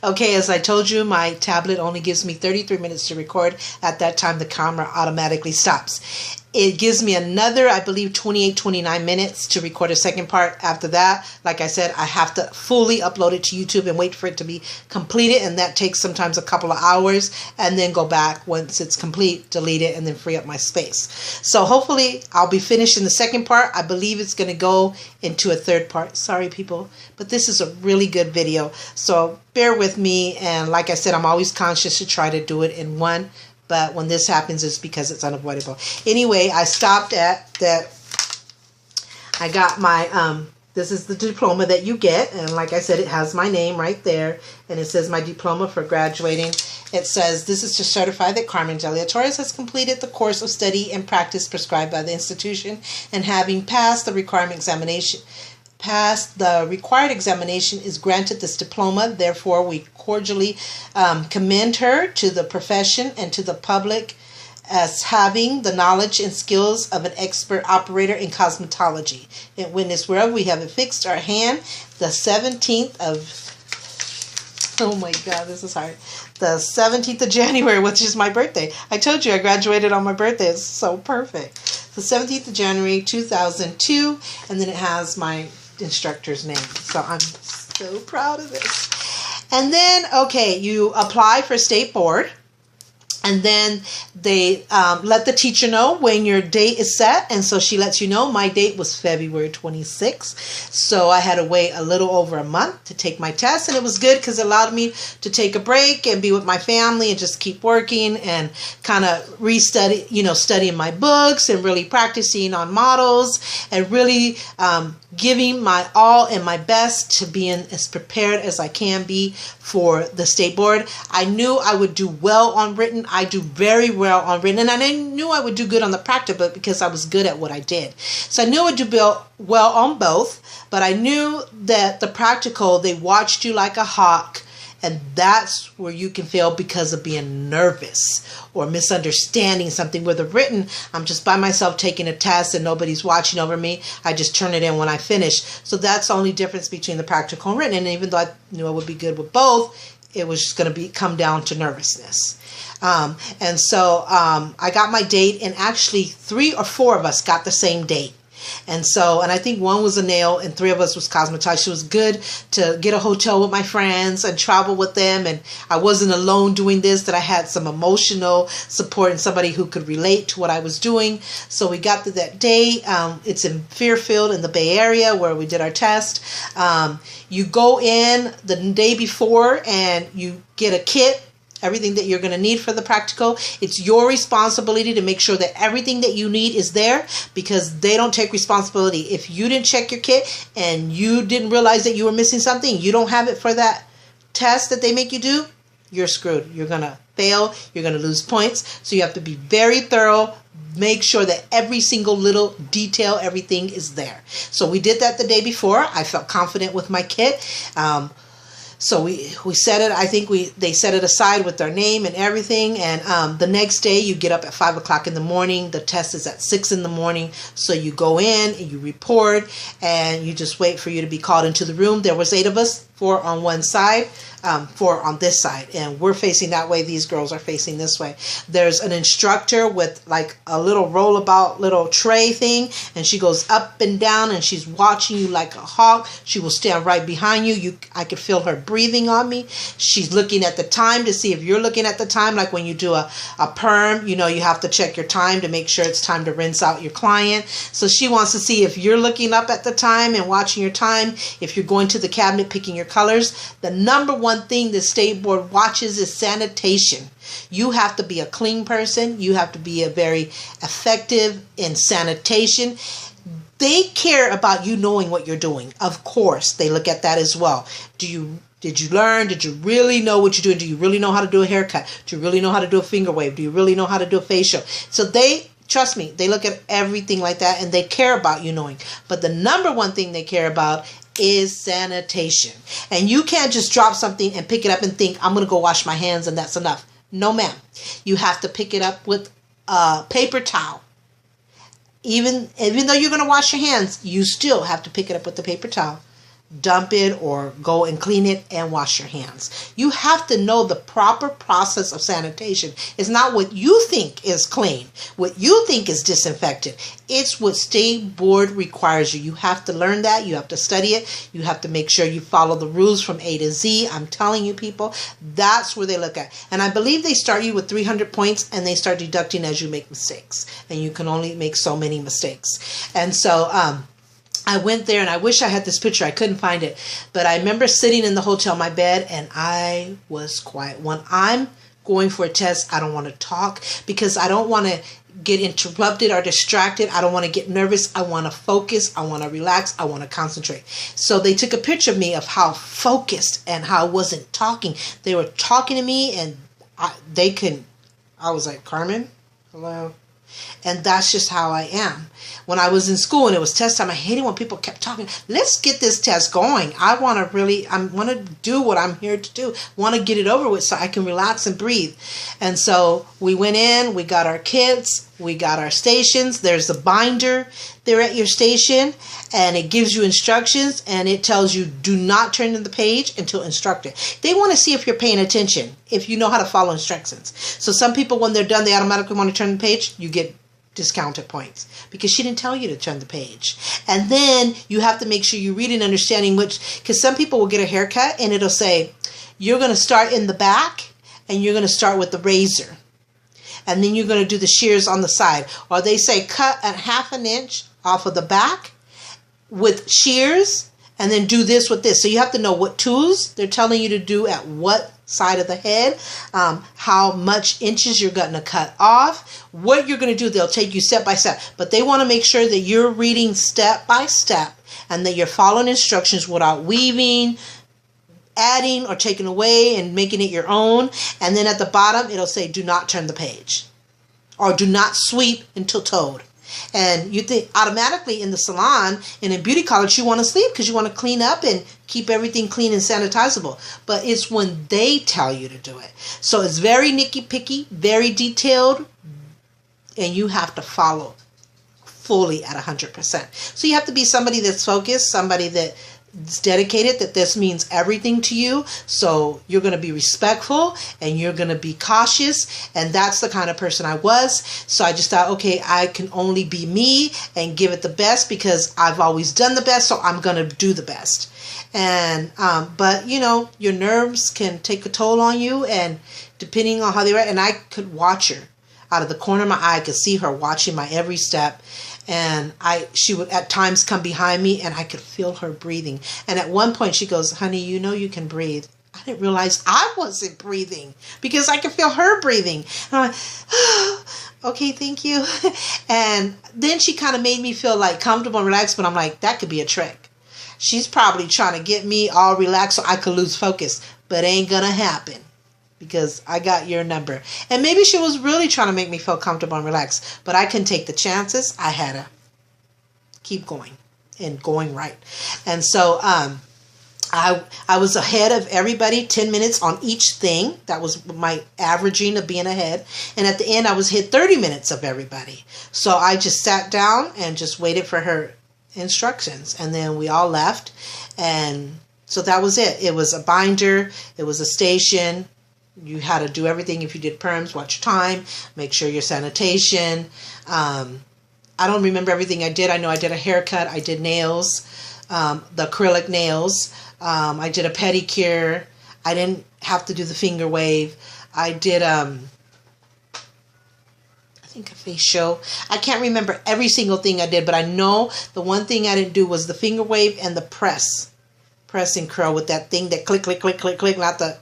Okay, as I told you, my tablet only gives me 33 minutes to record. At that time, the camera automatically stops. It gives me another, I believe, 28, 29 minutes to record a second part. After that, like I said, I have to fully upload it to YouTube and wait for it to be completed. And that takes sometimes a couple of hours, and then go back once it's complete, delete it, and then free up my space. So hopefully I'll be finished in the second part. I believe it's going to go into a third part. Sorry, people, but this is a really good video. So bear with me. And like I said, I'm always conscious to try to do it in one. But when this happens, it's because it's unavoidable. Anyway, I stopped at that. I got my, this is the diploma that you get. And like I said, it has my name right there. And it says my diploma for graduating. It says, this is to certify that Carmen Delia Torres has completed the course of study and practice prescribed by the institution, and having passed the required examination, is granted this diploma. Therefore, we cordially commend her to the profession and to the public as having the knowledge and skills of an expert operator in cosmetology. And when this world, we have affixed our hand the 17th of, oh my God, this is hard. The 17th of January, which is my birthday. I told you I graduated on my birthday. It's so perfect. The 17th of January, 2002. And then it has my instructor's name. So I'm so proud of this. And then, okay, you apply for state board. And then they let the teacher know when your date is set. And so she lets you know. My date was February 26th. So I had to wait a little over a month to take my test. And it was good because it allowed me to take a break and be with my family and just keep working and kind of restudy, studying my books and really practicing on models and really giving my all and my best to being as prepared as I can be for the state board. I knew I would do well on written. I do very well on written, and I knew I would do good on the practical because I was good at what I did. So I knew I would do well on both, but I knew that the practical, they watched you like a hawk, and that's where you can fail because of being nervous or misunderstanding something. With the written, I'm just by myself taking a test and nobody's watching over me. I just turn it in when I finish. So that's the only difference between the practical and written. And even though I knew I would be good with both, it was just going to come down to nervousness. And so I got my date, and actually 3 or 4 of us got the same date. And I think one was a nail and 3 of us was cosmetology. It was good to get a hotel with my friends and travel with them. And I wasn't alone doing this, that I had some emotional support and somebody who could relate to what I was doing. So we got to that day. It's in Fairfield in the Bay Area where we did our test. You go in the day before and you get a kit. Everything that you're going to need for the practical. It's your responsibility to make sure that everything that you need is there, because they don't take responsibility. If you didn't check your kit and you didn't realize that you were missing something, you don't have it for that test that they make you do, you're screwed. You're going to fail. You're going to lose points. So you have to be very thorough. Make sure that every single little detail, everything is there. So we did that the day before. I felt confident with my kit. So we set it, I think they set it aside with their name and everything. And the next day you get up at 5 o'clock in the morning. The test is at 6 in the morning. So you go in and you report and you just wait for you to be called into the room. There was 8 of us, 4 on one side, 4 on this side. And we're facing that way. These girls are facing this way. There's an instructor with like a little rollabout little tray thing. And she goes up and down and she's watching you like a hawk. She will stand right behind you. I could feel her breathing on me. She's looking at the time to see if you're looking at the time. Like when you do a perm, you have to check your time to make sure it's time to rinse out your client. So she wants to see if you're looking up at the time and watching your time. If you're going to the cabinet picking your colors. The number one thing the state board watches is sanitation. You have to be a clean person. You have to be a very effective in sanitation. They care about you knowing what you're doing. Of course, they look at that as well. Did you learn? Did you really know what you're doing? Do you really know how to do a haircut? Do you really know how to do a finger wave? Do you really know how to do a facial? So trust me, they look at everything like that and they care about you knowing. But the number one thing they care about is sanitation. And you can't just drop something and pick it up and think, I'm going to go wash my hands and that's enough. No, ma'am. You have to pick it up with a paper towel. Even though you're going to wash your hands, you still have to pick it up with the paper towel. dump it or go and clean it and wash your hands. You have to know the proper process of sanitation. It's not what you think is clean, what you think is disinfected. It's what state board requires you. You have to learn that. You have to study it. You have to make sure you follow the rules from A to Z. I'm telling you, people, that's where they look at. And I believe they start you with 300 points and they start deducting as you make mistakes. And you can only make so many mistakes. And so, I went there, and I wish I had this picture. I couldn't find it. But I remember sitting in the hotel, my bed, and I was quiet. When I'm going for a test, I don't want to talk because I don't want to get interrupted or distracted. I don't want to get nervous. I want to focus. I want to relax. I want to concentrate. So they took a picture of me of how focused and how I wasn't talking. They were talking to me, and I was like, Carmen, hello? And that's just how I am. When I was in school and it was test time, I hated when people kept talking. Let's get this test going. I want to do what I'm here to do. Want to get it over with so I can relax and breathe. And so we went in, we got our kits, we got our stations. There's a binder there at your station, and it gives you instructions, and it tells you do not turn to the page until instructed. They want to see if you're paying attention, if you know how to follow instructions. So some people, when they're done, they automatically want to turn the page. You get discounted points because she didn't tell you to turn the page. And then you have to make sure you read and understanding because some people will get a haircut and it'll say you're going to start in the back and you're going to start with the razor, and then you're going to do the shears on the side, or they say cut a 1/2 inch off of the back with shears and then do this with this. So you have to know what tools they're telling you to do at what side of the head, how much inches you're going to cut off, what you're going to do. They'll take you step by step, but they want to make sure that you're reading step by step and that you're following instructions without weaving, adding, or taking away and making it your own. And then at the bottom, it'll say do not turn the page or do not sweep until toed. And you think automatically in the salon and in beauty college you want to sleep because you want to clean up and keep everything clean and sanitizable. But it's when they tell you to do it. So it's very nitty-picky, very detailed, and you have to follow fully at 100%. So you have to be somebody that's focused, somebody that's dedicated, that this means everything to you. So you're going to be respectful and you're going to be cautious, and that's the kind of person I was. So I just thought, okay, I can only be me and give it the best because I've always done the best, so I'm going to do the best. And but you know, your nerves can take a toll on you, and depending on how they were, and I could watch her out of the corner of my eye. I could see her watching my every step. And she would at times come behind me and I could feel her breathing. And at one point she goes, honey, you know you can breathe. I didn't realize I wasn't breathing because I could feel her breathing. And I'm like, oh, okay, thank you. And then she kind of made me feel like comfortable and relaxed, but I'm like, that could be a trick. She's probably trying to get me all relaxed so I could lose focus, but it ain't going to happen. Because I got your number. And maybe she was really trying to make me feel comfortable and relaxed. But I couldn't take the chances. I had to keep going and going right. And so I was ahead of everybody 10 minutes on each thing. That was my averaging of being ahead. And at the end, I was hit 30 minutes of everybody. So I just sat down and just waited for her instructions. And then we all left. And so that was it. It was a binder. It was a station. You had to do everything. If you did perms, watch your time, make sure your sanitation. I don't remember everything I did. I know I did a haircut. I did nails, the acrylic nails. I did a pedicure. I didn't have to do the finger wave. I did, I think a facial. I can't remember every single thing I did, but I know the one thing I didn't do was the finger wave and the press and curl with that thing that click, click, click, click, click, not the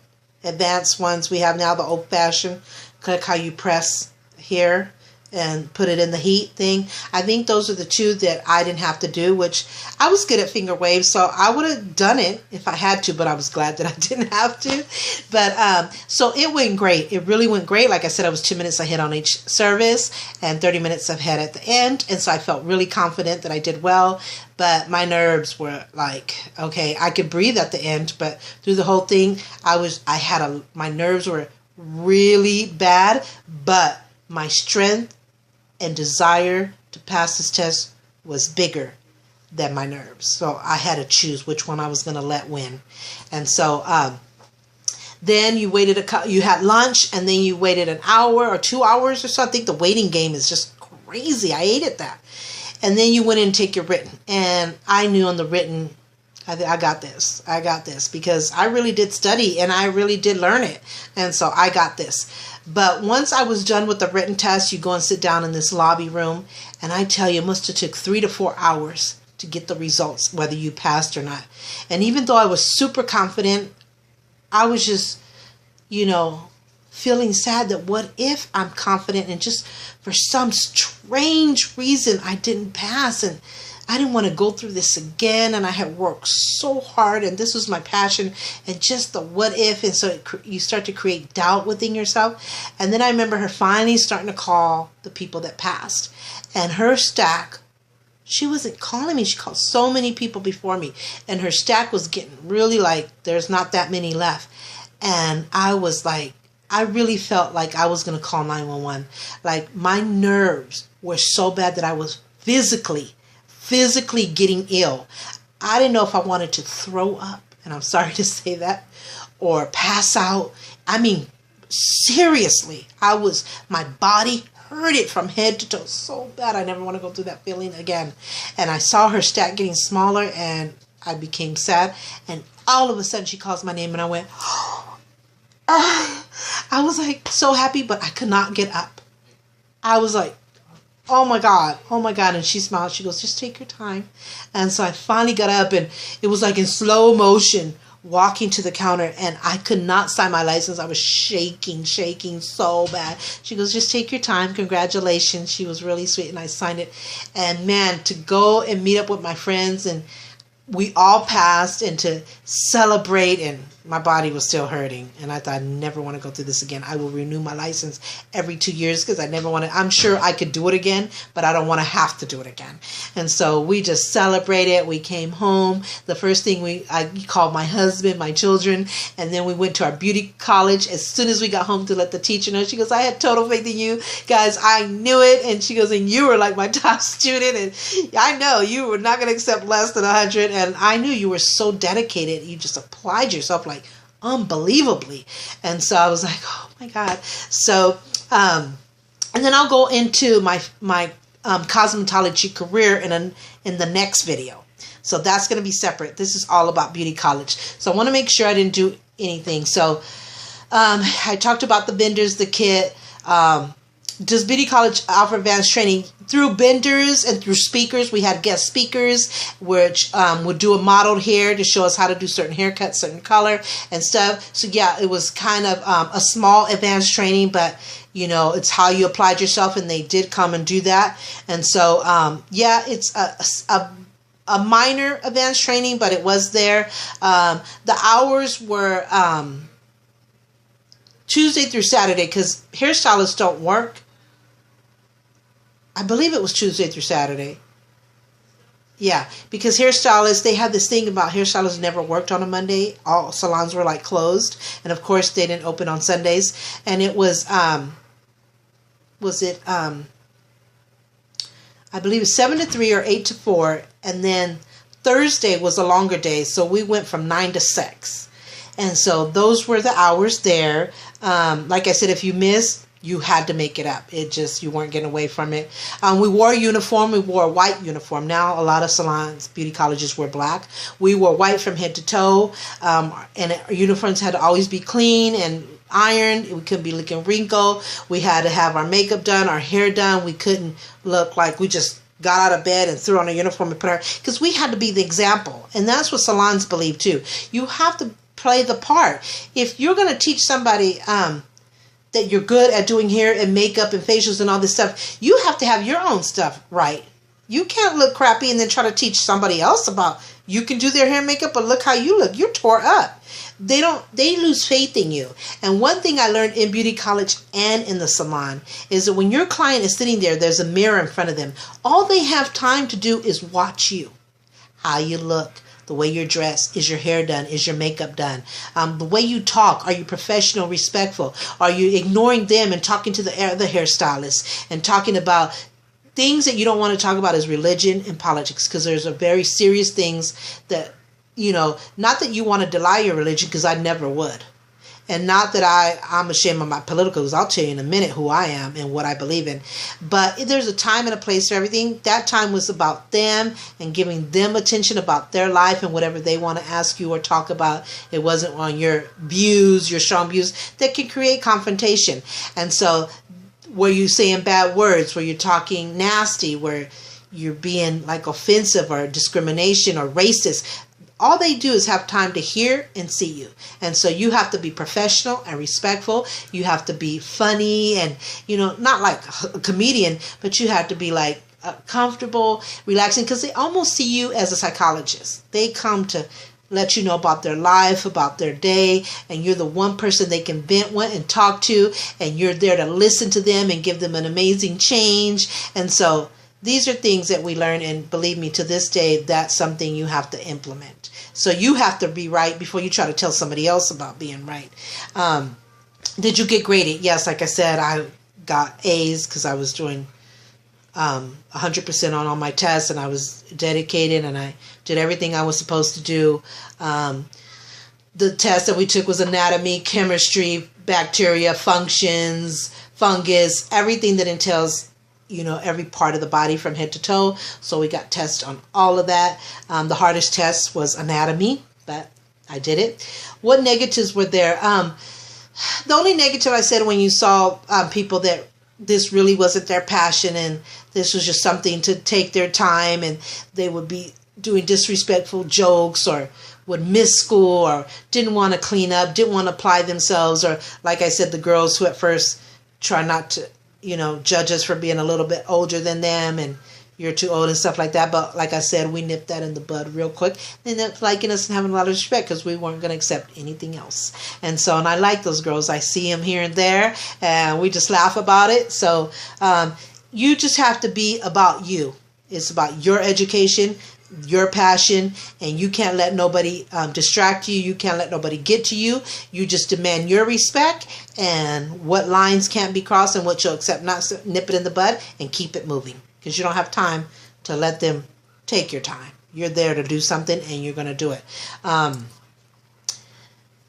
advanced ones we have now, the old-fashioned click, how you press here and put it in the heat thing. I think those are the two that I didn't have to do, which I was good at finger waves, so I would have done it if I had to, but I was glad that I didn't have to. But so it went great. It really went great. Like I said, I was 2 minutes ahead on each service and 30 minutes ahead at the end, and so I felt really confident that I did well. But my nerves were like, okay, I could breathe at the end, but through the whole thing, my nerves were really bad, but my strength and desire to pass this test was bigger than my nerves. So I had to choose which one I was going to let win. And so then you waited you had lunch, and then you waited an hour or 2 hours or something. The waiting game is just crazy. I hated that. And then you went in and take your written. And I knew on the written, I got this. I got this because I really did study and I really did learn it. And so I got this. But once I was done with the written test, you go and sit down in this lobby room. And I tell you, it must have took 3 to 4 hours to get the results, whether you passed or not. And even though I was super confident, I was just, feeling sad that what if I'm confident and just for some strange reason I didn't pass, and I didn't want to go through this again, and I had worked so hard and this was my passion, and just the what if. And so you start to create doubt within yourself. And then I remember her finally starting to call the people that passed, and her stack, she wasn't calling me. She called so many people before me, and her stack was getting really like there's not that many left. And I was like, I really felt like I was going to call 911. Like my nerves were so bad that I was physically getting ill. I didn't know if I wanted to throw up, and I'm sorry to say that, or pass out. I mean, seriously, my body hurt it from head to toe so bad. I never want to go through that feeling again. And I saw her stack getting smaller, and I became sad. And all of a sudden she calls my name, and I went, I was like so happy, but I could not get up. I was like, oh my God. And she smiled. She goes, just take your time. And so I finally got up, and it was like in slow motion, walking to the counter, and I could not sign my license. I was shaking so bad. She goes, just take your time. Congratulations. She was really sweet, and I signed it. And man, to go and meet up with my friends, and we all passed, and to celebrate, and my body was still hurting. And I thought, I never want to go through this again. I will renew my license every 2 years because I never want to. I'm sure I could do it again, but I don't want to have to do it again. And so we just celebrated. We came home. The first thing I called my husband, my children, and then we went to our beauty college as soon as we got home to let the teacher know. She goes, I had total faith in you. Guys, I knew it. And she goes, and you were like my top student. And I know you were not going to accept less than 100. And I knew you were so dedicated. You just applied yourself like unbelievably. And so I was like, oh my God. So and then I'll go into my cosmetology career in the next video. So that's going to be separate. This is all about beauty college. So I want to make sure I didn't do anything. So I talked about the vendors, the kit. Does beauty college offer advanced training? Through vendors and through speakers. We had guest speakers which would do a modeled hair to show us how to do certain haircuts, certain color and stuff. So yeah, it was kind of a small advanced training, but it's how you applied yourself, and they did come and do that. And so yeah, it's a minor advanced training, but it was there. The hours were Tuesday through Saturday, because hairstylists don't work. I believe it was Tuesday through Saturday. Yeah, because hairstylists, they have this thing about hairstylists never worked on a Monday. All salons were like closed. And of course, they didn't open on Sundays. And it was, I believe it's 7 to 3 or 8 to 4. And then Thursday was a longer day. So we went from 9 to 6. And so those were the hours there. Like I said, if you missed, you had to make it up. You weren't getting away from it. We wore a uniform. We wore a white uniform. Now, a lot of salons, beauty colleges wear black. We wore white from head to toe. And our uniforms had to always be clean and ironed. We couldn't be looking wrinkled. We had to have our makeup done, our hair done. We couldn't look like we just got out of bed and threw on a uniform and put our... Because we had to be the example. And that's what salons believe, too. You have to play the part. If you're going to teach somebody... that you're good at doing hair and makeup and facials and all this stuff, you have to have your own stuff right. You can't look crappy and then try to teach somebody else about you can do their hair and makeup, but look how you look. You're tore up. They lose faith in you. And one thing I learned in beauty college and in the salon is that when your client is sitting there, there's a mirror in front of them. All they have time to do is watch you, how you look, the way you're dressed, is your hair done, is your makeup done, the way you talk, are you professional, respectful, are you ignoring them and talking to the other hairstylist and talking about things that you don't want to talk about is religion and politics, because there's a very serious things that, not that you want to deny your religion, because I never would. And not that I'm ashamed of my political, because I'll tell you in a minute who I am and what I believe in. But there's a time and a place for everything. That time was about them and giving them attention about their life and whatever they want to ask you or talk about. It wasn't on your views, your strong views, that can create confrontation. And so where you're saying bad words, where you're talking nasty, where you're being like offensive or discrimination or racist, all they do is have time to hear and see you. And so you have to be professional and respectful. You have to be funny and, not like a comedian, but you have to be like comfortable, relaxing, because they almost see you as a psychologist. They come to let you know about their life, about their day, and you're the one person they can vent with and talk to, and you're there to listen to them and give them an amazing change. And so these are things that we learn, and believe me, to this day, that's something you have to implement. So you have to be right before you try to tell somebody else about being right. Did you get graded? Yes, like I said, I got A's because I was doing 100% on all my tests, and I was dedicated, and I did everything I was supposed to do. The test that we took was anatomy, chemistry, bacteria, functions, fungus, everything that entails every part of the body from head to toe. So we got tests on all of that. The hardest test was anatomy, but I did it. What negatives were there? The only negative I said, when you saw people that this really wasn't their passion and this was just something to take their time, and they would be doing disrespectful jokes or would miss school or didn't want to clean up, didn't want to apply themselves, or like I said, the girls who at first try not to judge us for being a little bit older than them and you're too old and stuff like that. But like I said, we nipped that in the bud real quick. And that's liking us and having a lot of respect, because we weren't going to accept anything else. And so, and I like those girls. I see them here and there, and we just laugh about it. So you just have to be about you. It's about your education, your passion, and you can't let nobody distract you. You can't let nobody get to you. You just demand your respect and what lines can't be crossed and what you'll accept, not nip it in the bud and keep it moving, because you don't have time to let them take your time. You're there to do something, and you're going to do it.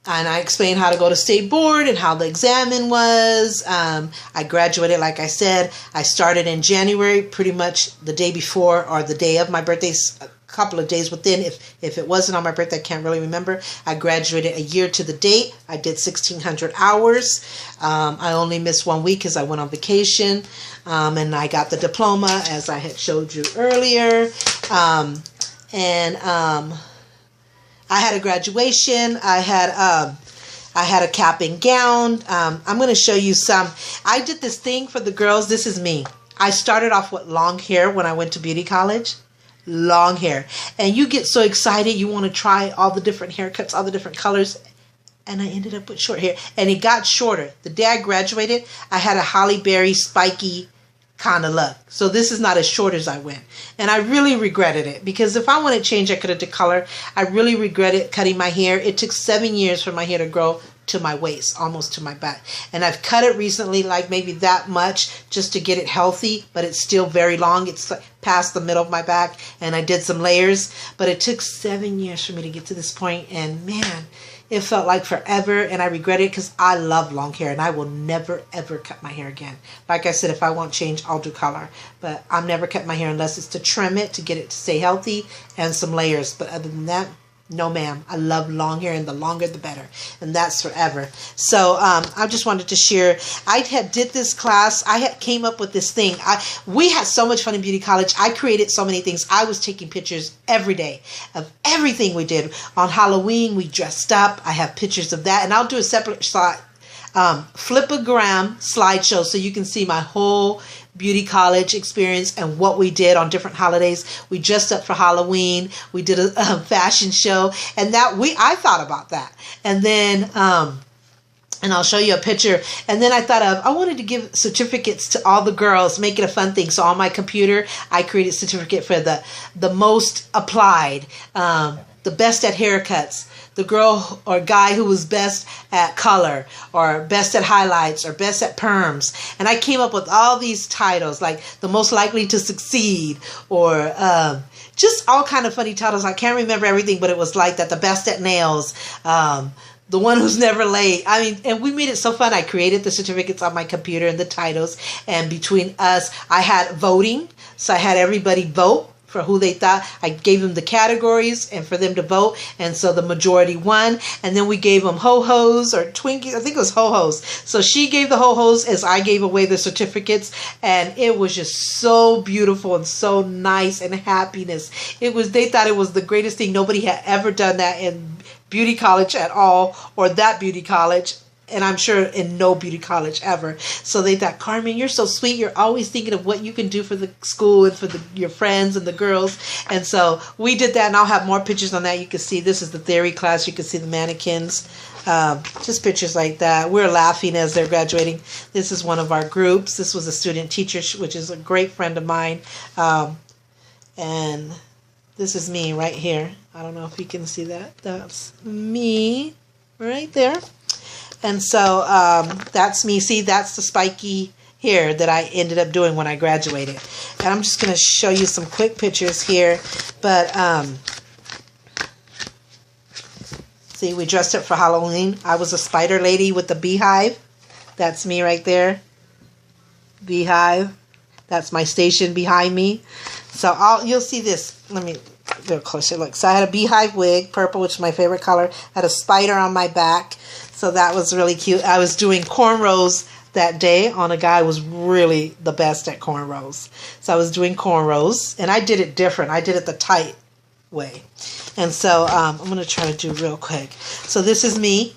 And I explained how to go to state board and how the examen was. I graduated, like I said. I started in January, pretty much the day before or the day of my birthday, a couple of days within. If it wasn't on my birthday, I can't really remember. I graduated a year to the date. I did 1,600 hours. I only missed 1 week because I went on vacation. And I got the diploma, as I had showed you earlier. I had a graduation. I had a cap and gown. I'm going to show you some. I did this thing for the girls. This is me. I started off with long hair when I went to beauty college. Long hair. And you get so excited. You want to try all the different haircuts, all the different colors. And I ended up with short hair. And it got shorter. The day I graduated, I had a Halle Berry spiky kind of look. So this is not as short as I went. And I really regretted it, because if I wanted to change, I could have did color. I really regretted cutting my hair. It took 7 years for my hair to grow to my waist, almost to my back. And I've cut it recently, like maybe that much, just to get it healthy, but it's still very long. It's like past the middle of my back, and I did some layers, but it took 7 years for me to get to this point. And man, it felt like forever, and I regret it, because I love long hair, and I will never, ever cut my hair again. Like I said, if I want change, I'll do color. But I'll never cut my hair unless it's to trim it, to get it to stay healthy, and some layers. But other than that, no ma'am. I love long hair, and the longer the better. And that's forever. So I just wanted to share. I did this class. Came up with this thing. We had so much fun in beauty college. I created so many things. I was taking pictures every day of everything we did. On Halloween, we dressed up. I have pictures of that. And I'll do a separate slide, Flipagram slideshow, so you can see my whole beauty college experience and what we did on different holidays. We dressed up for Halloween. We did a fashion show, and I thought about that. And then and I'll show you a picture. And then I thought I wanted to give certificates to all the girls, make it a fun thing. So on my computer, I created a certificate for the most applied, the best at haircuts, the girl or guy who was best at color or best at highlights or best at perms. And I came up with all these titles, like the most likely to succeed, or just all kind of funny titles. I can't remember everything, but it was like that. The best at nails, the one who's never late. I mean, and we made it so fun. I created the certificates on my computer and the titles. And between us, I had voting. So I had everybody vote for who they thought. I gave them the categories and for them to vote. And so the majority won. And then we gave them ho-hos or Twinkies. I think it was ho-hos. So she gave the ho-hos as I gave away the certificates. And it was just so beautiful and so nice and happiness. They thought it was the greatest thing. Nobody had ever done that in beauty college at all, or that beauty college, and I'm sure in no beauty college ever. So they thought, Carmen, you're so sweet. You're always thinking of what you can do for the school and for your friends and the girls. And so we did that, and I'll have more pictures on that. You can see this is the theory class. You can see the mannequins, just pictures like that. We're laughing as they're graduating. This is one of our groups. This was a student teacher, which is a great friend of mine. And this is me right here. I don't know if you can see that. That's me right there. And so that's me. See, that's the spiky hair that I ended up doing when I graduated. And I'm just going to show you some quick pictures here. But see, we dressed up for Halloween. I was a spider lady with the beehive. That's me right there. Beehive. That's my station behind me. So you'll see this. Let me do a closer look. So I had a beehive wig, purple, which is my favorite color. I had a spider on my back. So that was really cute. I was doing cornrows that day on a guy who was really the best at cornrows. So I was doing cornrows, and I did it different. I did it the tight way. And so I'm going to try to do real quick. So this is me.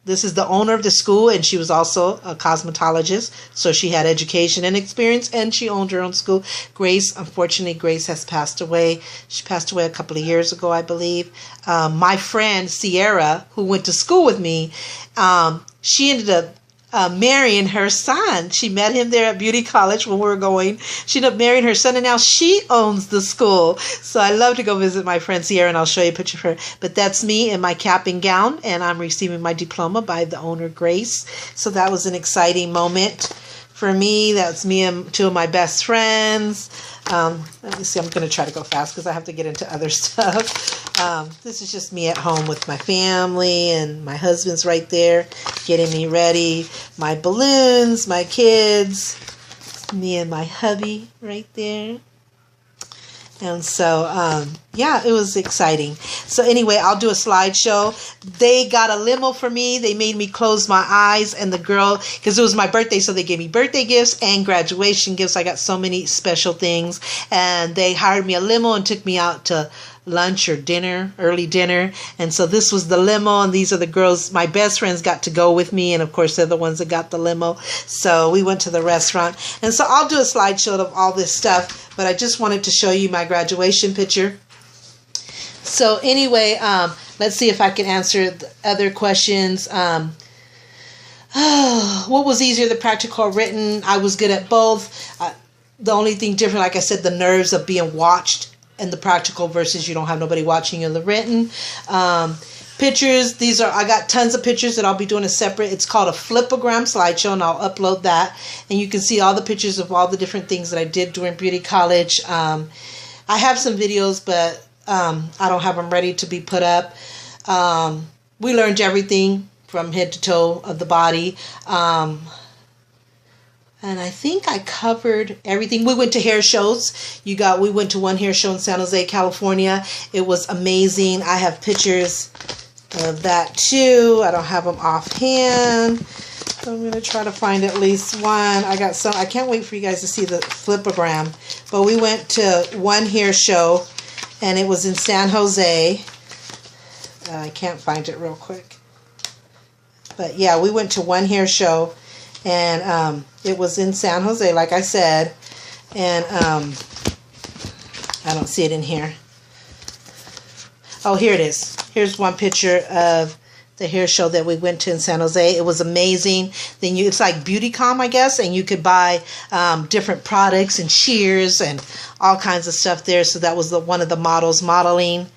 This is the owner of the school, and she was also a cosmetologist. So she had education and experience, and she owned her own school. Grace, unfortunately, Grace has passed away. She passed away a couple of years ago, I believe. My friend, Sierra, who went to school with me, she ended up marrying her son. She met him there at beauty college when we were going. She ended up marrying her son, and now she owns the school. So I love to go visit my friend Sierra, and I'll show you a picture of her. But that's me in my cap and gown, and I'm receiving my diploma by the owner, Grace. So that was an exciting moment for me. That's me and two of my best friends. Let me see. I'm going to try to go fast because I have to get into other stuff. This is just me at home with my family, and my husband's right there getting me ready. My balloons, my kids, me and my hubby right there. And so, yeah, it was exciting. So anyway, I'll do a slideshow. They got a limo for me. They made me close my eyes, and the girl, because it was my birthday, so they gave me birthday gifts and graduation gifts. I got so many special things. And they hired me a limo and took me out to lunch or dinner, early dinner. And so this was the limo, and these are the girls. My best friends got to go with me, and of course they're the ones that got the limo. So we went to the restaurant. And so I'll do a slideshow of all this stuff, but I just wanted to show you my graduation picture. So anyway, let's see if I can answer the other questions. What was easier, the practical or written? I was good at both. The only thing different, like I said, the nerves of being watched and the practical versus you don't have nobody watching you in the written. Pictures, I got tons of pictures that I'll be doing a separate, it's called a flipogram slideshow, and I'll upload that. And you can see all the pictures of all the different things that I did during beauty college. I have some videos, but I don't have them ready to be put up. We learned everything from head to toe of the body. And I think I covered everything. We went to hair shows. We went to one hair show in San Jose, California. It was amazing. I have pictures of that too. I don't have them offhand. So I'm going to try to find at least one. I got some. I can't wait for you guys to see the flipogram. But we went to one hair show, and it was in San Jose. I can't find it real quick. But yeah, we went to one hair show, and it was in San Jose, like I said. And I don't see it in here. Oh, here it is. Here's one picture of the hair show that we went to in San Jose. It was amazing. Then it's like Beautycom, I guess, and you could buy different products and shears and all kinds of stuff there. So that was one of the models modeling.